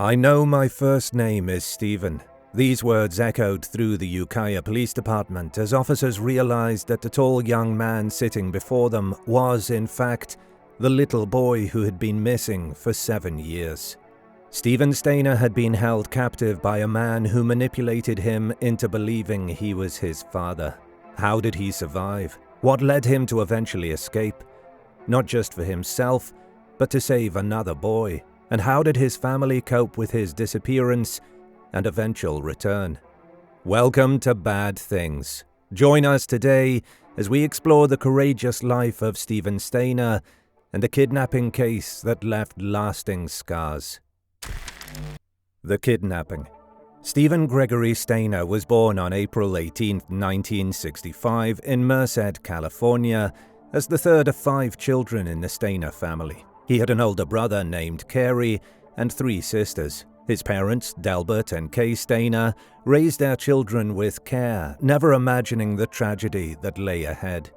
I know my first name is Stephen. These words echoed through the Ukiah Police Department as officers realized that the tall young man sitting before them was, in fact, the little boy who had been missing for 7 years. Stephen Stayner had been held captive by a man who manipulated him into believing he was his father. How did he survive? What led him to eventually escape? Not just for himself, but to save another boy. And how did his family cope with his disappearance and eventual return? Welcome to Bad Things. Join us today as we explore the courageous life of Stephen Stayner and the kidnapping case that left lasting scars. The kidnapping. Stephen Gregory Stayner was born on April 18, 1965 in Merced, California, as the third of 5 children in the Stayner family. He had an older brother named Carey and 3 sisters. His parents, Delbert and Kay Stayner, raised their children with care, never imagining the tragedy that lay ahead.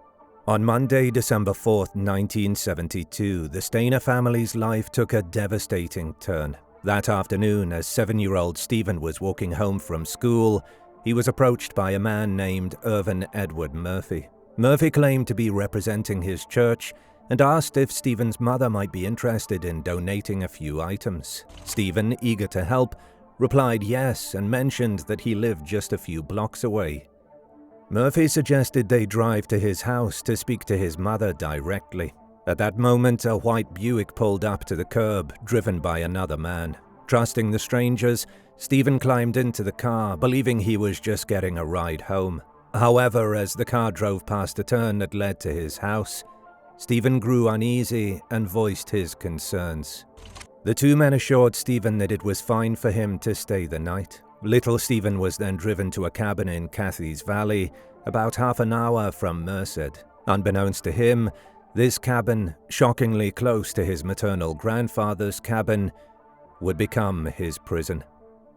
On Monday, December 4, 1972, the Stayner family's life took a devastating turn. That afternoon, as 7-year-old Stephen was walking home from school, he was approached by a man named Irvin Edward Murphy. Murphy claimed to be representing his church and asked if Stephen's mother might be interested in donating a few items. Stephen, eager to help, replied yes and mentioned that he lived just a few blocks away. Murphy suggested they drive to his house to speak to his mother directly. At that moment, a white Buick pulled up to the curb, driven by another man. Trusting the strangers, Stephen climbed into the car, believing he was just getting a ride home. However, as the car drove past a turn that led to his house, Stephen grew uneasy and voiced his concerns. The 2 men assured Stephen that it was fine for him to stay the night. Little Stephen was then driven to a cabin in Cathy's Valley, about half an hour from Merced. Unbeknownst to him, this cabin, shockingly close to his maternal grandfather's cabin, would become his prison.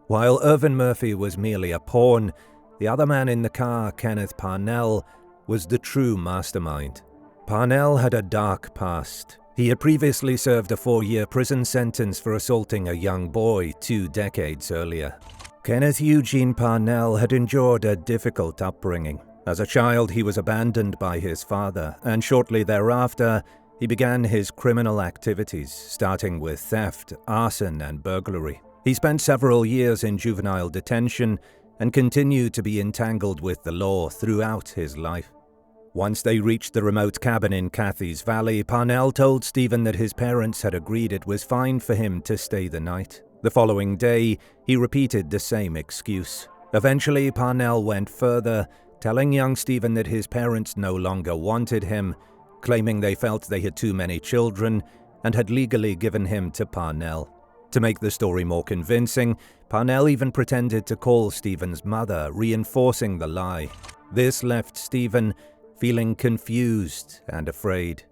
While Irvin Murphy was merely a pawn, the other man in the car, Kenneth Parnell, was the true mastermind. Parnell had a dark past. He had previously served a 4-year prison sentence for assaulting a young boy 2 decades earlier. Kenneth Eugene Parnell had endured a difficult upbringing. As a child, he was abandoned by his father, and shortly thereafter, he began his criminal activities, starting with theft, arson, and burglary. He spent several years in juvenile detention and continued to be entangled with the law throughout his life. Once they reached the remote cabin in Cathy's Valley, Parnell told Stephen that his parents had agreed it was fine for him to stay the night. The following day, he repeated the same excuse. Eventually, Parnell went further, telling young Stephen that his parents no longer wanted him, claiming they felt they had too many children and had legally given him to Parnell. To make the story more convincing, Parnell even pretended to call Stephen's mother, reinforcing the lie. This left Stephen feeling confused and afraid.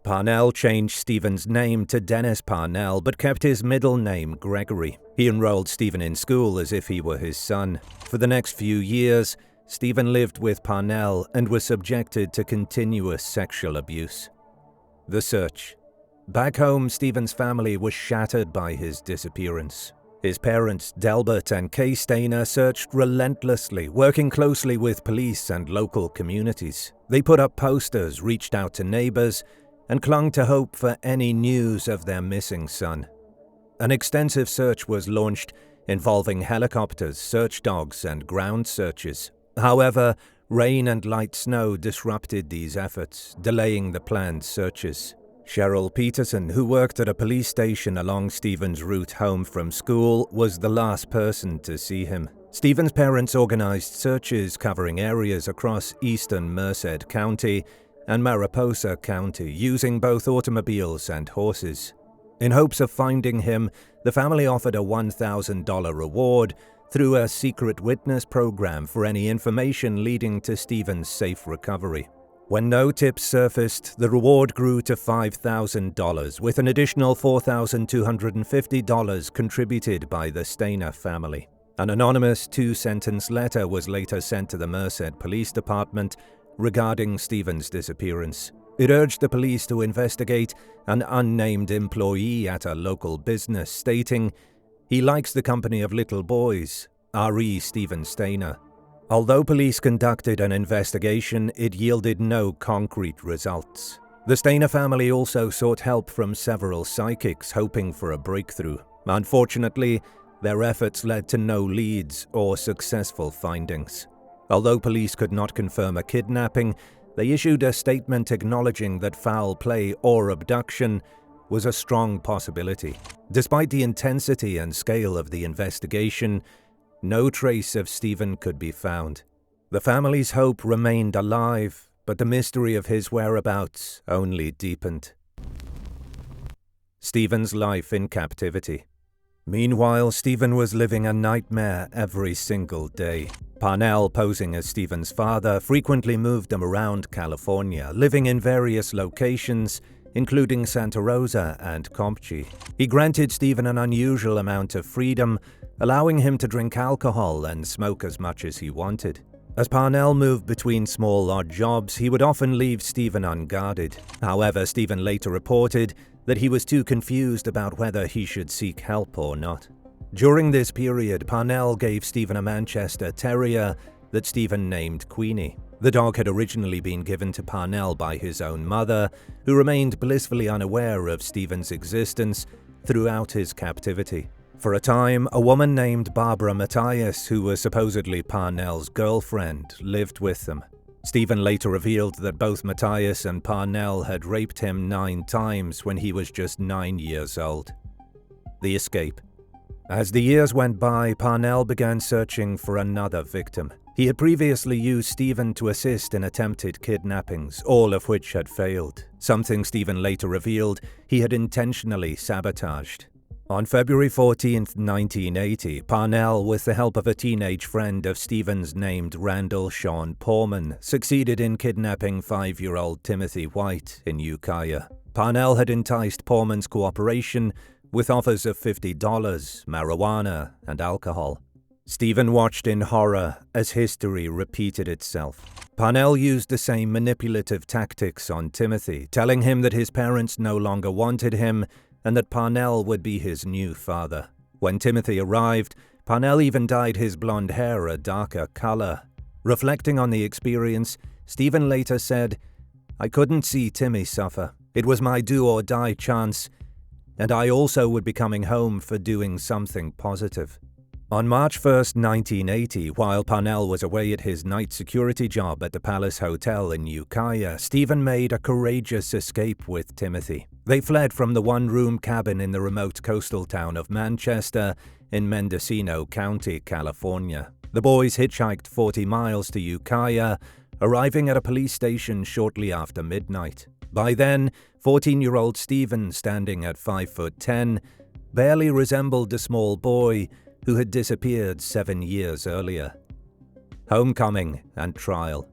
Parnell changed Stephen's name to Dennis Parnell, but kept his middle name Gregory. He enrolled Stephen in school as if he were his son. For the next few years, Stephen lived with Parnell and was subjected to continuous sexual abuse. The search. Back home, Stephen's family was shattered by his disappearance. His parents, Delbert and Kay Stayner, searched relentlessly, working closely with police and local communities. They put up posters, reached out to neighbors, and clung to hope for any news of their missing son. An extensive search was launched, involving helicopters, search dogs, and ground searches. However, rain and light snow disrupted these efforts, delaying the planned searches. Cheryl Peterson, who worked at a police station along Stephen's route home from school, was the last person to see him. Stephen's parents organized searches covering areas across eastern Merced County and Mariposa County, using both automobiles and horses. In hopes of finding him, the family offered a $1,000 reward through a secret witness program for any information leading to Stephen's safe recovery. When no tips surfaced, the reward grew to $5,000, with an additional $4,250 contributed by the Stayner family. An anonymous 2-sentence letter was later sent to the Merced Police Department regarding Stephen's disappearance. It urged the police to investigate an unnamed employee at a local business, stating He likes the company of little boys, R.E. Stephen Stayner. Although police conducted an investigation, it yielded no concrete results. The Stayner family also sought help from several psychics, hoping for a breakthrough. Unfortunately, their efforts led to no leads or successful findings. Although police could not confirm a kidnapping, they issued a statement acknowledging that foul play or abduction was a strong possibility. Despite the intensity and scale of the investigation, no trace of Stephen could be found. The family's hope remained alive, but the mystery of his whereabouts only deepened. Stephen's life in captivity. Meanwhile, Stephen was living a nightmare every single day. Parnell, posing as Stephen's father, frequently moved him around California, living in various locations, including Santa Rosa and Kampusch. He granted Stephen an unusual amount of freedom, allowing him to drink alcohol and smoke as much as he wanted. As Parnell moved between small odd jobs, he would often leave Stephen unguarded. However, Stephen later reported that he was too confused about whether he should seek help or not. During this period, Parnell gave Stephen a Manchester Terrier that Stephen named Queenie. The dog had originally been given to Parnell by his own mother, who remained blissfully unaware of Stephen's existence throughout his captivity. For a time, a woman named Barbara Matthias, who was supposedly Parnell's girlfriend, lived with them. Stephen later revealed that both Matthias and Parnell had raped him 9 times when he was just 9 years old. The escape. As the years went by, Parnell began searching for another victim. He had previously used Stephen to assist in attempted kidnappings, all of which had failed, something Stephen later revealed he had intentionally sabotaged. On February 14, 1980, Parnell, with the help of a teenage friend of Stephen's named Randall Sean Porman, succeeded in kidnapping 5-year-old Timothy White in Ukiah. Parnell had enticed Porman's cooperation with offers of $50, marijuana, and alcohol. Stephen watched in horror as history repeated itself. Parnell used the same manipulative tactics on Timothy, telling him that his parents no longer wanted him and that Parnell would be his new father. When Timothy arrived, Parnell even dyed his blonde hair a darker color. Reflecting on the experience, Stephen later said, "I couldn't see Timmy suffer. It was my do-or-die chance, and I also would be coming home for doing something positive." On March 1, 1980, while Parnell was away at his night security job at the Palace Hotel in Ukiah, Stephen made a courageous escape with Timothy. They fled from the one-room cabin in the remote coastal town of Manchester in Mendocino County, California. The boys hitchhiked 40 miles to Ukiah, arriving at a police station shortly after midnight. By then, 14-year-old Stephen, standing at 5'10", barely resembled the small boy who had disappeared 7 years earlier. Homecoming and trial.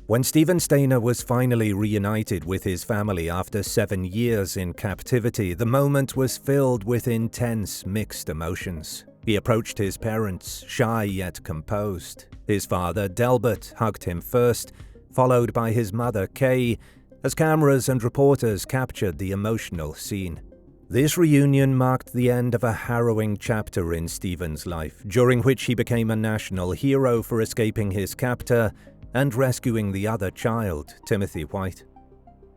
When Stephen Stayner was finally reunited with his family after 7 years in captivity, the moment was filled with intense mixed emotions. He approached his parents, shy yet composed. His father, Delbert, hugged him first, followed by his mother, Kay, as cameras and reporters captured the emotional scene. This reunion marked the end of a harrowing chapter in Stephen's life, during which he became a national hero for escaping his captor and rescuing the other child, Timothy White.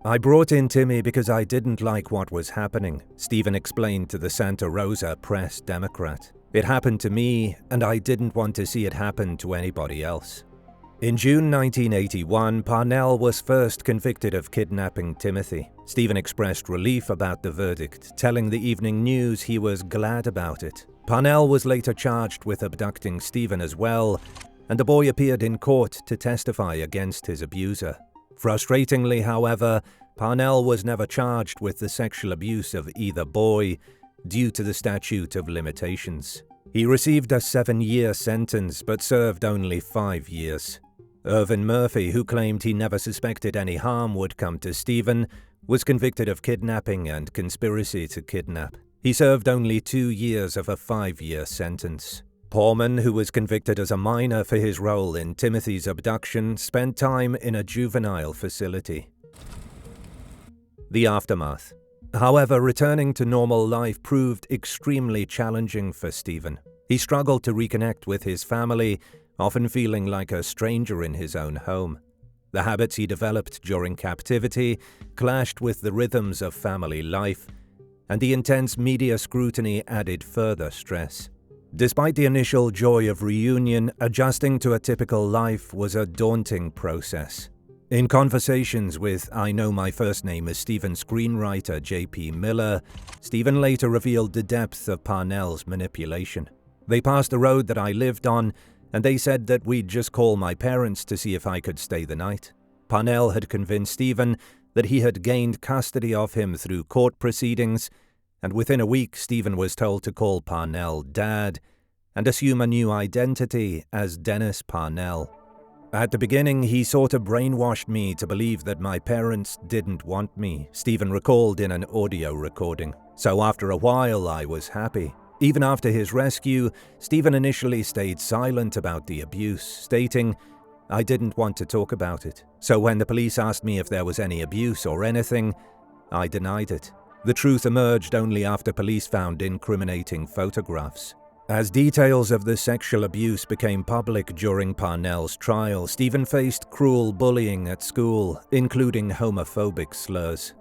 "I brought in Timmy because I didn't like what was happening," Stephen explained to the Santa Rosa Press-Democrat. "It happened to me, and I didn't want to see it happen to anybody else." In June 1981, Parnell was first convicted of kidnapping Timothy. Stephen expressed relief about the verdict, telling the Evening News he was glad about it. Parnell was later charged with abducting Stephen as well, and the boy appeared in court to testify against his abuser. Frustratingly, however, Parnell was never charged with the sexual abuse of either boy due to the statute of limitations. He received a 7-year sentence but served only 5 years. Irvin Murphy, who claimed he never suspected any harm would come to Stephen, was convicted of kidnapping and conspiracy to kidnap. He served only 2 years of a 5-year sentence. Porman, who was convicted as a minor for his role in Timothy's abduction, spent time in a juvenile facility. The aftermath. However, returning to normal life proved extremely challenging for Stephen. He struggled to reconnect with his family, often feeling like a stranger in his own home. The habits he developed during captivity clashed with the rhythms of family life, and the intense media scrutiny added further stress. Despite the initial joy of reunion, adjusting to a typical life was a daunting process. In conversations with I Know My First Name is Stephen screenwriter J.P. Miller, Stephen later revealed the depth of Parnell's manipulation. They passed the road that I lived on, and they said that we'd just call my parents to see if I could stay the night. Parnell had convinced Stephen that he had gained custody of him through court proceedings, and within a week Stephen was told to call Parnell Dad and assume a new identity as Dennis Parnell. At the beginning, he sort of brainwashed me to believe that my parents didn't want me, Stephen recalled in an audio recording. So after a while, I was happy. Even after his rescue, Stephen initially stayed silent about the abuse, stating, "I didn't want to talk about it. So when the police asked me if there was any abuse or anything, I denied it." The truth emerged only after police found incriminating photographs. As details of the sexual abuse became public during Parnell's trial, Stephen faced cruel bullying at school, including homophobic slurs.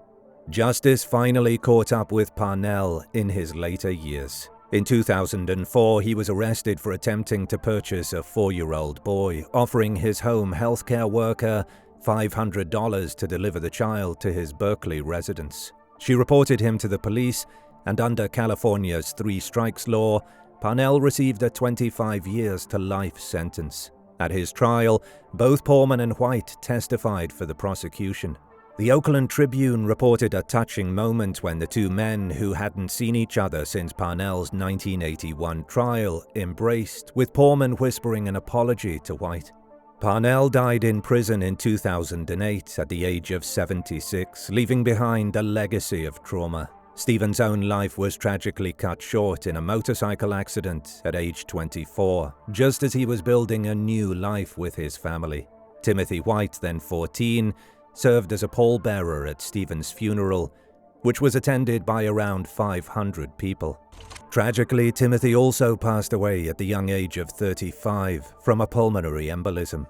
Justice finally caught up with Parnell in his later years. In 2004, he was arrested for attempting to purchase a 4-year-old boy, offering his home healthcare worker $500 to deliver the child to his Berkeley residence. She reported him to the police, and under California's 3 strikes law, Parnell received a 25 years to life sentence. At his trial, both Porman and White testified for the prosecution. The Oakland Tribune reported a touching moment when the two men, who hadn't seen each other since Parnell's 1981 trial, embraced, with Porman whispering an apology to White. Parnell died in prison in 2008 at the age of 76, leaving behind a legacy of trauma. Stephen's own life was tragically cut short in a motorcycle accident at age 24, just as he was building a new life with his family. Timothy White, then 14, served as a pallbearer at Stephen's funeral, which was attended by around 500 people. Tragically, Timothy also passed away at the young age of 35 from a pulmonary embolism.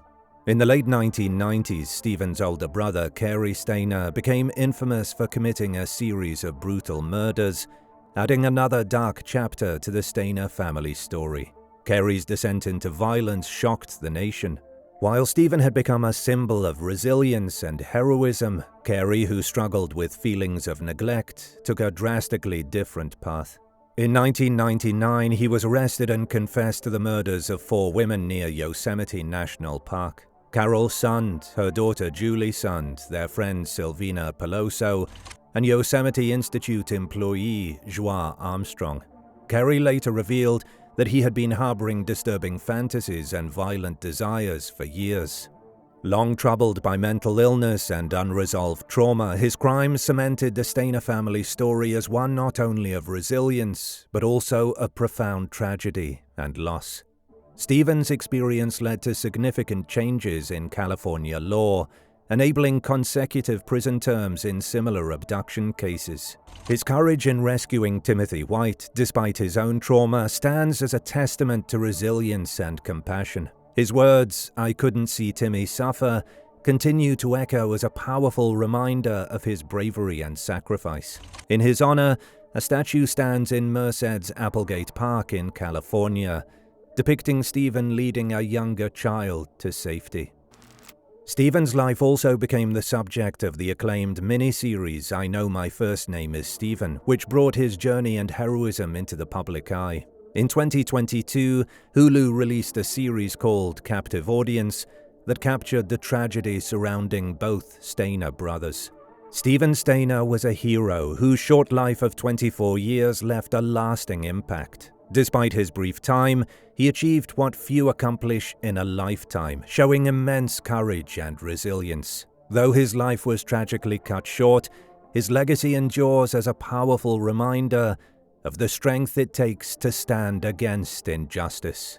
In the late 1990s, Stephen's older brother, Cary Stayner, became infamous for committing a series of brutal murders, adding another dark chapter to the Stayner family story. Cary's descent into violence shocked the nation. While Stephen had become a symbol of resilience and heroism, Cary, who struggled with feelings of neglect, took a drastically different path. In 1999, he was arrested and confessed to the murders of 4 women near Yosemite National Park. Carol Sund, her daughter Julie Sund, their friend Silvina Peloso, and Yosemite Institute employee Joie Armstrong. Cary later revealed that he had been harboring disturbing fantasies and violent desires for years. Long troubled by mental illness and unresolved trauma, his crimes cemented the Stayner family story as one not only of resilience, but also of profound tragedy and loss. Stephen's experience led to significant changes in California law, enabling consecutive prison terms in similar abduction cases. His courage in rescuing Timothy White, despite his own trauma, stands as a testament to resilience and compassion. His words, "I couldn't see Timmy suffer," continue to echo as a powerful reminder of his bravery and sacrifice. In his honor, a statue stands in Merced's Applegate Park in California, depicting Stephen leading a younger child to safety. Stephen's life also became the subject of the acclaimed miniseries I Know My First Name is Stephen, which brought his journey and heroism into the public eye. In 2022, Hulu released a series called Captive Audience that captured the tragedy surrounding both Stayner brothers. Stephen Stayner was a hero whose short life of 24 years left a lasting impact. Despite his brief time, he achieved what few accomplish in a lifetime, showing immense courage and resilience. Though his life was tragically cut short, his legacy endures as a powerful reminder of the strength it takes to stand against injustice.